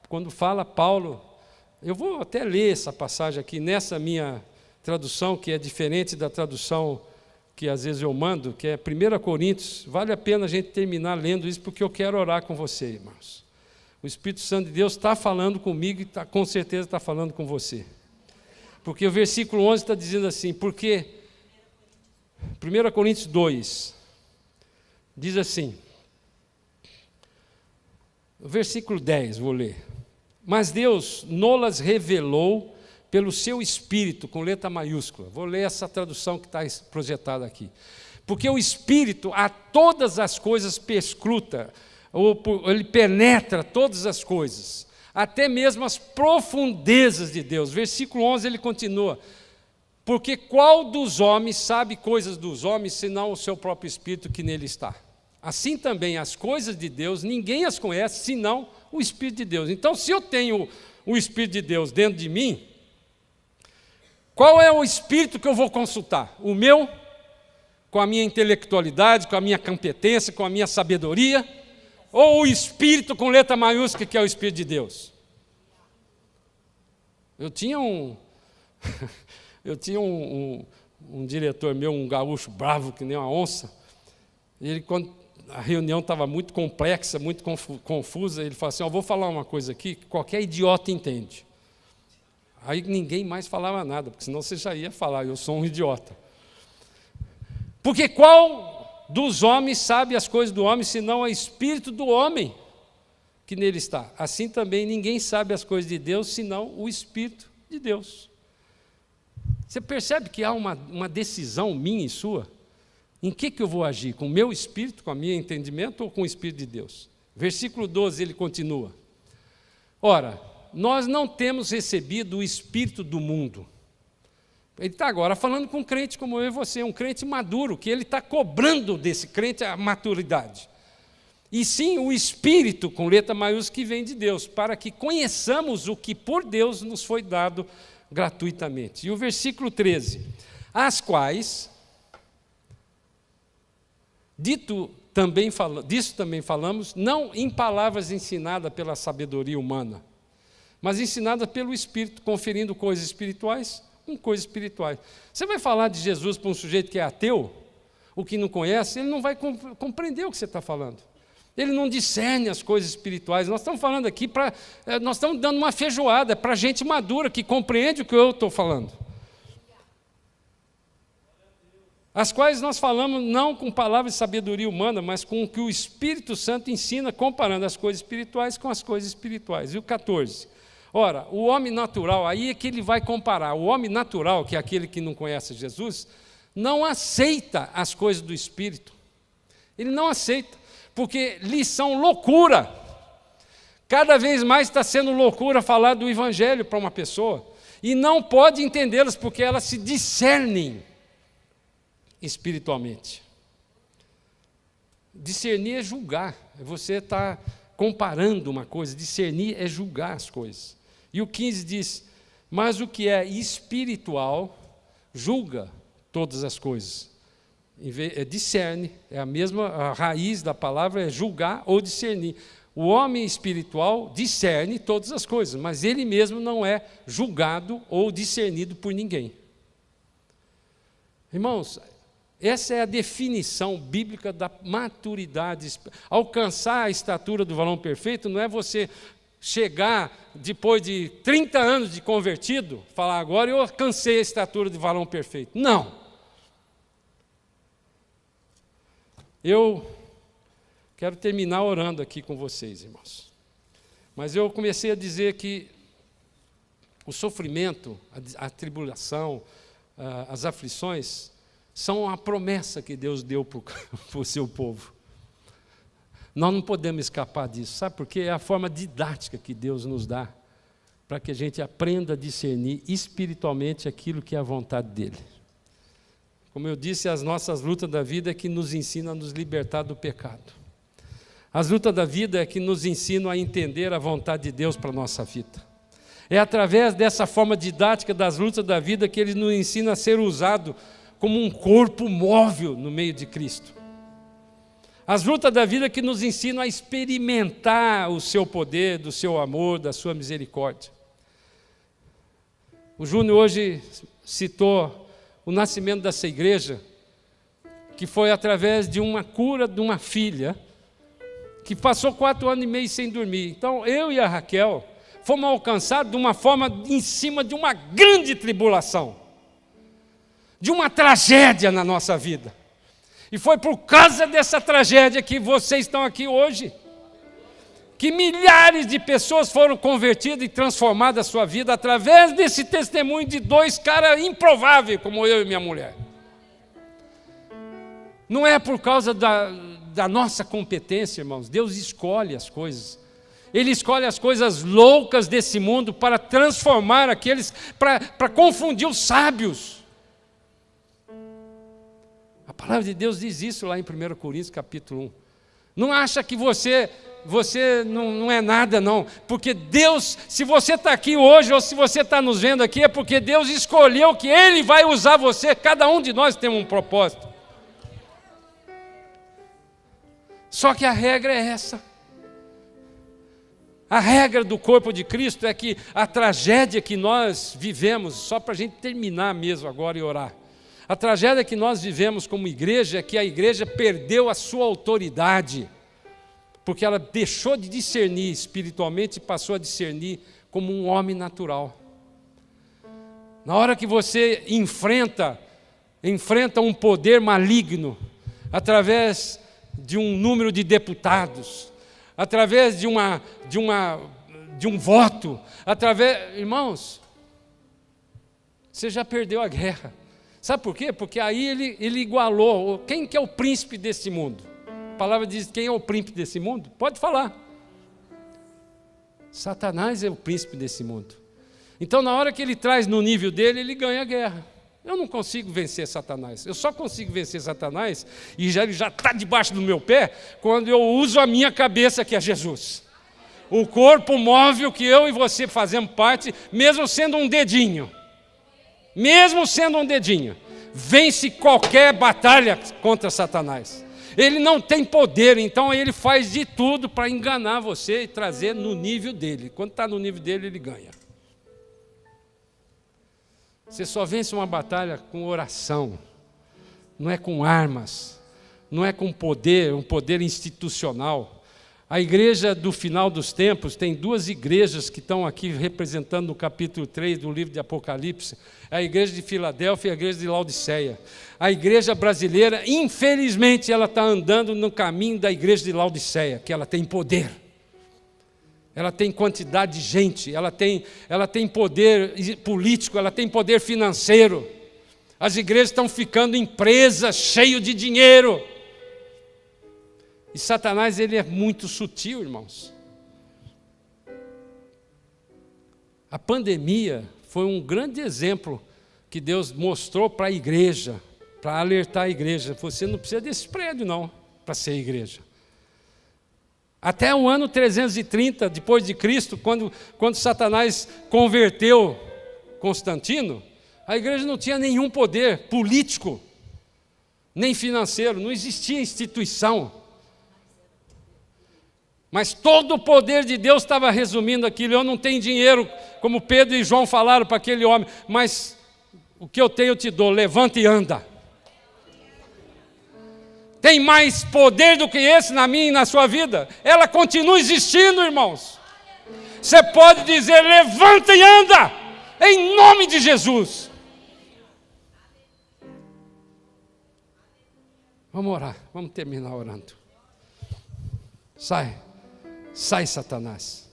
quando fala Paulo. Eu vou até ler essa passagem aqui, nessa minha tradução, que é diferente da tradução que às vezes eu mando, que é 1 Coríntios. Vale a pena a gente terminar lendo isso, porque eu quero orar com você, irmãos. O Espírito Santo de Deus está falando comigo e com certeza está falando com você. Porque o versículo 11 está dizendo assim, porque 1 Coríntios 2 diz assim, o versículo 10, vou ler. Mas Deus nolas revelou pelo seu Espírito, com letra maiúscula. Vou ler essa tradução que está projetada aqui. Porque o Espírito a todas as coisas perscruta, ele penetra todas as coisas, até mesmo as profundezas de Deus. Versículo 11 ele continua, porque qual dos homens sabe coisas dos homens, senão o seu próprio Espírito que nele está? Assim também as coisas de Deus, ninguém as conhece, senão o Espírito de Deus. Então, se eu tenho o Espírito de Deus dentro de mim, qual é o Espírito que eu vou consultar? O meu, com a minha intelectualidade, com a minha competência, com a minha sabedoria, ou o Espírito com letra maiúscula, que é o Espírito de Deus? Eu tinha um diretor meu, um gaúcho bravo, que nem uma onça. Ele, quando a reunião estava muito complexa, muito confusa, ele falou assim, eu vou falar uma coisa aqui que qualquer idiota entende. Aí ninguém mais falava nada, porque senão você já ia falar, eu sou um idiota. Porque qual dos homens sabe as coisas do homem, senão o Espírito do homem que nele está? Assim também ninguém sabe as coisas de Deus, senão o Espírito de Deus. Você percebe que há uma decisão minha e sua? Em que eu vou agir? Com o meu espírito, com o meu entendimento ou com o Espírito de Deus? Versículo 12 ele continua. Ora, nós não temos recebido o Espírito do mundo. Ele está agora falando com um crente como eu e você, um crente maduro, que ele está cobrando desse crente a maturidade. E sim o Espírito, com letra maiúscula, que vem de Deus, para que conheçamos o que por Deus nos foi dado gratuitamente. E o versículo 13, as quais, disso também falamos, não em palavras ensinadas pela sabedoria humana, mas ensinadas pelo Espírito, conferindo coisas espirituais com coisas espirituais. Você vai falar de Jesus para um sujeito que é ateu, o que não conhece, ele não vai compreender o que você está falando. Ele não discerne as coisas espirituais. Nós estamos falando aqui nós estamos dando uma feijoada para gente madura que compreende o que eu estou falando. As quais nós falamos não com palavras de sabedoria humana, mas com o que o Espírito Santo ensina, comparando as coisas espirituais com as coisas espirituais. E o 14. Ora, o homem natural, aí é que ele vai comparar. O homem natural, que é aquele que não conhece Jesus, não aceita as coisas do Espírito. Ele não aceita, porque lhe são loucura. Cada vez mais está sendo loucura falar do Evangelho para uma pessoa. E não pode entendê-las, porque elas se discernem espiritualmente. Discernir é julgar. Você está comparando uma coisa. Discernir é julgar as coisas. E o 15 diz, mas o que é espiritual julga todas as coisas. Discerne, é a mesma raiz da palavra, é julgar ou discernir. O homem espiritual discerne todas as coisas, mas ele mesmo não é julgado ou discernido por ninguém. Irmãos, Essa é a definição bíblica da maturidade. Alcançar a estatura do varão perfeito não é você chegar, depois de 30 anos de convertido, falar, agora eu alcancei a estatura de varão perfeito. Não. Eu quero terminar orando aqui com vocês, irmãos. Mas eu comecei a dizer que o sofrimento, a tribulação, as aflições, são a promessa que Deus deu para o seu povo. Nós não podemos escapar disso, sabe por quê? É a forma didática que Deus nos dá, para que a gente aprenda a discernir espiritualmente aquilo que é a vontade dEle. Como eu disse, as nossas lutas da vida é que nos ensinam a nos libertar do pecado. As lutas da vida é que nos ensinam a entender a vontade de Deus para a nossa vida. É através dessa forma didática das lutas da vida que Ele nos ensina a ser usado como um corpo móvel no meio de Cristo. As lutas da vida que nos ensinam a experimentar o seu poder, do seu amor, da sua misericórdia. O Júnior hoje citou o nascimento dessa igreja, que foi através de uma cura de uma filha, que passou 4 anos e meio sem dormir. Então, eu e a Raquel fomos alcançados de uma forma em cima de uma grande tribulação, de uma tragédia na nossa vida. E foi por causa dessa tragédia que vocês estão aqui hoje, que milhares de pessoas foram convertidas e transformadas a sua vida através desse testemunho de 2 caras improváveis, como eu e minha mulher. Não é por causa da nossa competência, irmãos. Deus escolhe as coisas. Ele escolhe as coisas loucas desse mundo para transformar aqueles, para confundir os sábios. A palavra de Deus diz isso lá em 1 Coríntios capítulo 1. Não acha que você não é nada, não. Porque Deus, se você está aqui hoje, ou se você está nos vendo aqui, é porque Deus escolheu que Ele vai usar você. Cada um de nós tem um propósito. Só que a regra é essa. A regra do corpo de Cristo é que a tragédia que nós vivemos, só para a gente terminar mesmo agora e orar, a tragédia que nós vivemos como igreja é que a igreja perdeu a sua autoridade, porque ela deixou de discernir espiritualmente e passou a discernir como um homem natural. Na hora que você enfrenta um poder maligno, através de um número de deputados, através de um voto, irmãos, você já perdeu a guerra. Sabe por quê? Porque aí ele igualou. Quem que é o príncipe desse mundo? A palavra diz, quem é o príncipe desse mundo? Pode falar. Satanás é o príncipe desse mundo. Então, na hora que ele traz no nível dele, ele ganha a guerra. Eu não consigo vencer Satanás. Eu só consigo vencer Satanás, e ele já está debaixo do meu pé, quando eu uso a minha cabeça, que é Jesus. O corpo móvel que eu e você fazemos parte, mesmo sendo um dedinho. Mesmo sendo um dedinho, vence qualquer batalha contra Satanás. Ele não tem poder, então ele faz de tudo para enganar você e trazer no nível dele. Quando está no nível dele, ele ganha. Você só vence uma batalha com oração, não é com armas, não é com poder, um poder institucional. A igreja do final dos tempos, tem 2 igrejas que estão aqui representando no capítulo 3 do livro de Apocalipse, a igreja de Filadélfia e a igreja de Laodiceia. A igreja brasileira, infelizmente, ela está andando no caminho da igreja de Laodiceia, que ela tem poder, ela tem quantidade de gente, ela tem poder político, ela tem poder financeiro. As igrejas estão ficando empresas cheias de dinheiro. E Satanás, ele é muito sutil, irmãos. A pandemia foi um grande exemplo que Deus mostrou para a igreja, para alertar a igreja. Você não precisa desse prédio, não, para ser igreja. Até o ano 330 depois de Cristo, quando Satanás converteu Constantino, a igreja não tinha nenhum poder político, nem financeiro, não existia instituição. Mas todo o poder de Deus estava resumindo aquilo. Eu não tenho dinheiro, como Pedro e João falaram para aquele homem, mas o que eu tenho eu te dou, levanta e anda. tem mais poder do que esse na minha e na sua vida? Ela continua existindo, irmãos. Você pode dizer: levanta e anda, em nome de Jesus. Vamos orar, vamos terminar orando. Sai, Satanás.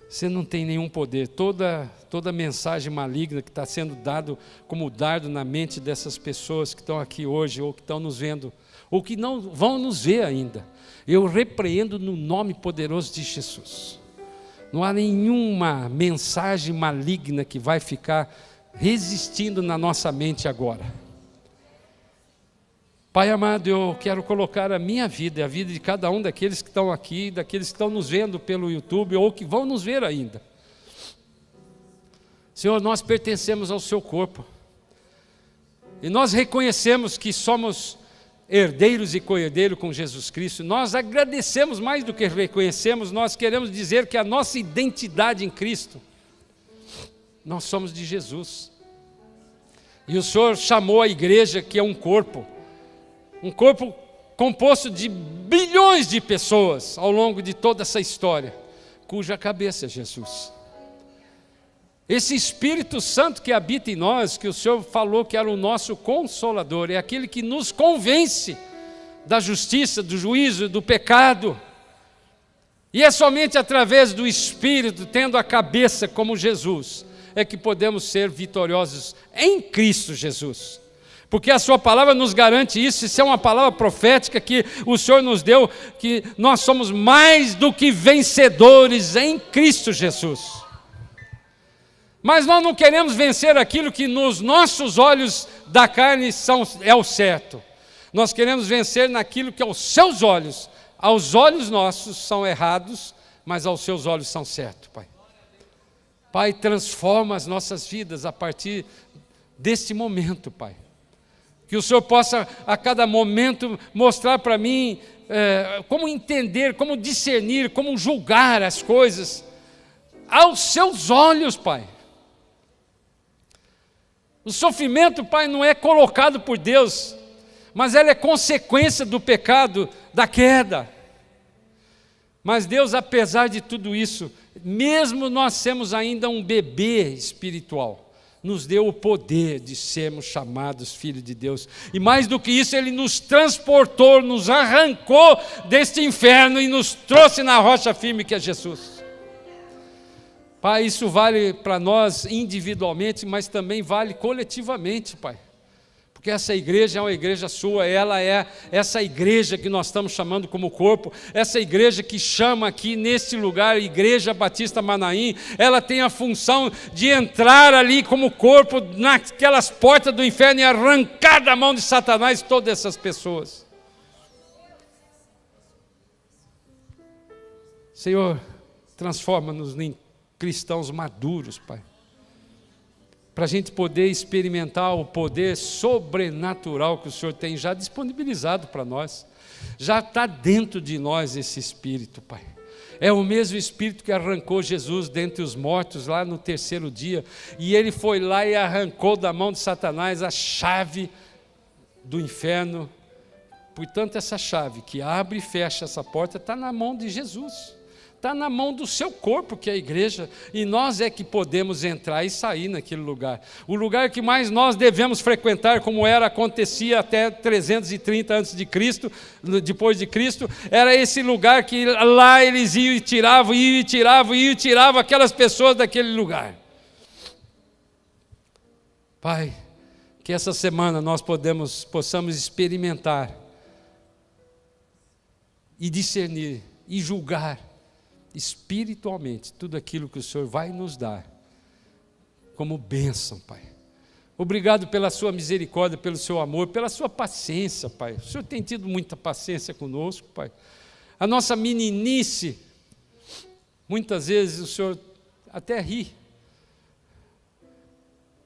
Você não tem nenhum poder. Toda mensagem maligna que está sendo dado como dardo na mente dessas pessoas que estão aqui hoje, ou que estão nos vendo, ou que não vão nos ver ainda, eu repreendo no nome poderoso de Jesus. Não há nenhuma mensagem maligna que vai ficar resistindo na nossa mente agora. Pai amado, eu quero colocar a minha vida e a vida de cada um daqueles que estão aqui, daqueles que estão nos vendo pelo YouTube ou que vão nos ver ainda. Senhor, nós pertencemos ao seu corpo e nós reconhecemos que somos herdeiros e co-herdeiros com Jesus Cristo. Nós agradecemos mais do que reconhecemos. Nós queremos dizer que a nossa identidade em Cristo, nós somos de Jesus. E o Senhor chamou a igreja, que é um corpo composto de bilhões de pessoas ao longo de toda essa história, cuja cabeça é Jesus. Esse Espírito Santo que habita em nós, que o Senhor falou que era o nosso Consolador, é aquele que nos convence da justiça, do juízo, do pecado. E é somente através do Espírito, tendo a cabeça como Jesus, é que podemos ser vitoriosos em Cristo Jesus. Porque a sua palavra nos garante isso. Isso é uma palavra profética que o Senhor nos deu, que nós somos mais do que vencedores em Cristo Jesus. Mas nós não queremos vencer aquilo que nos nossos olhos da carne é o certo. Nós queremos vencer naquilo que aos seus olhos, aos olhos nossos são errados, mas aos seus olhos são certos, Pai. Pai, transforma as nossas vidas a partir deste momento, Pai. Que o Senhor possa a cada momento mostrar para mim como entender, como discernir, como julgar as coisas aos seus olhos, Pai. O sofrimento, Pai, não é colocado por Deus, mas ele é consequência do pecado, da queda. Mas Deus, apesar de tudo isso, mesmo nós sermos ainda um bebê espiritual, nos deu o poder de sermos chamados filhos de Deus. E mais do que isso, Ele nos transportou, nos arrancou deste inferno e nos trouxe na rocha firme que é Jesus. Pai, isso vale para nós individualmente, mas também vale coletivamente, Pai. Porque essa igreja é uma igreja sua, ela é essa igreja que nós estamos chamando como corpo, essa igreja que chama aqui nesse lugar, Igreja Batista Manaim, ela tem a função de entrar ali como corpo naquelas portas do inferno e arrancar da mão de Satanás todas essas pessoas. Senhor, transforma-nos em cristãos maduros, Pai, para a gente poder experimentar o poder sobrenatural que o Senhor tem já disponibilizado para nós. Já está dentro de nós esse Espírito, Pai. É o mesmo Espírito que arrancou Jesus dentre os mortos lá no terceiro dia, e Ele foi lá e arrancou da mão de Satanás a chave do inferno. Portanto, essa chave que abre e fecha essa porta está na mão de Jesus. Está na mão do seu corpo, que é a igreja, e nós é que podemos entrar e sair naquele lugar. O lugar que mais nós devemos frequentar, como acontecia até 330 antes de Cristo, depois de Cristo, era esse lugar que lá eles iam e tiravam aquelas pessoas daquele lugar. Pai, que essa semana nós possamos experimentar e discernir e julgar espiritualmente tudo aquilo que o Senhor vai nos dar como bênção, Pai. Obrigado pela sua misericórdia, pelo seu amor, pela sua paciência, Pai. O Senhor tem tido muita paciência conosco, Pai. A nossa meninice, muitas vezes o Senhor até ri.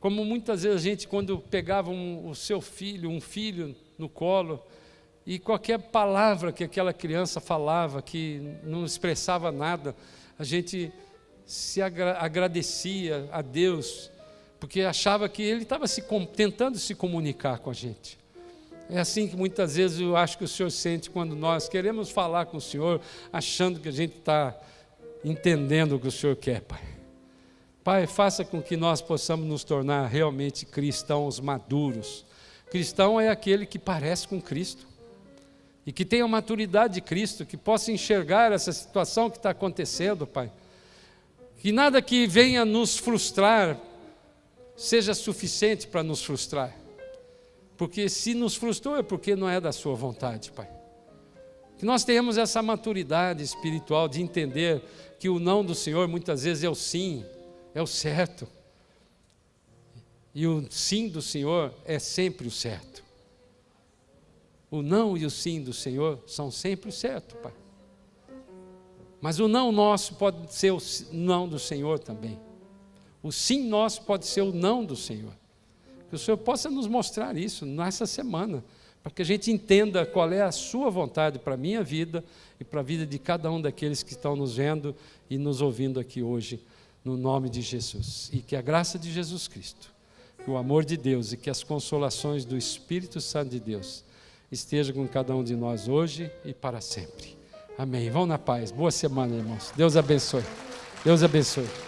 Como muitas vezes a gente, quando pegava um filho no colo, e qualquer palavra que aquela criança falava, que não expressava nada, a gente se agradecia a Deus, porque achava que Ele estava tentando se comunicar com a gente. É assim que muitas vezes eu acho que o Senhor sente quando nós queremos falar com o Senhor, achando que a gente está entendendo o que o Senhor quer, Pai. Pai, faça com que nós possamos nos tornar realmente cristãos maduros. Cristão é aquele que parece com Cristo e que tem a maturidade de Cristo, que possa enxergar essa situação que está acontecendo, Pai. Que nada que venha nos frustrar seja suficiente para nos frustrar. Porque se nos frustrou é porque não é da sua vontade, Pai. Que nós tenhamos essa maturidade espiritual de entender que o não do Senhor muitas vezes é o sim, é o certo. E o sim do Senhor é sempre o certo. O não e o sim do Senhor são sempre o certo, Pai. Mas o não nosso pode ser o não do Senhor também. O sim nosso pode ser o não do Senhor. Que o Senhor possa nos mostrar isso nessa semana, para que a gente entenda qual é a sua vontade para a minha vida e para a vida de cada um daqueles que estão nos vendo e nos ouvindo aqui hoje, no nome de Jesus. E que a graça de Jesus Cristo, que o amor de Deus e que as consolações do Espírito Santo de Deus esteja com cada um de nós hoje e para sempre. Amém. Vão na paz. Boa semana, irmãos. Deus abençoe. Deus abençoe.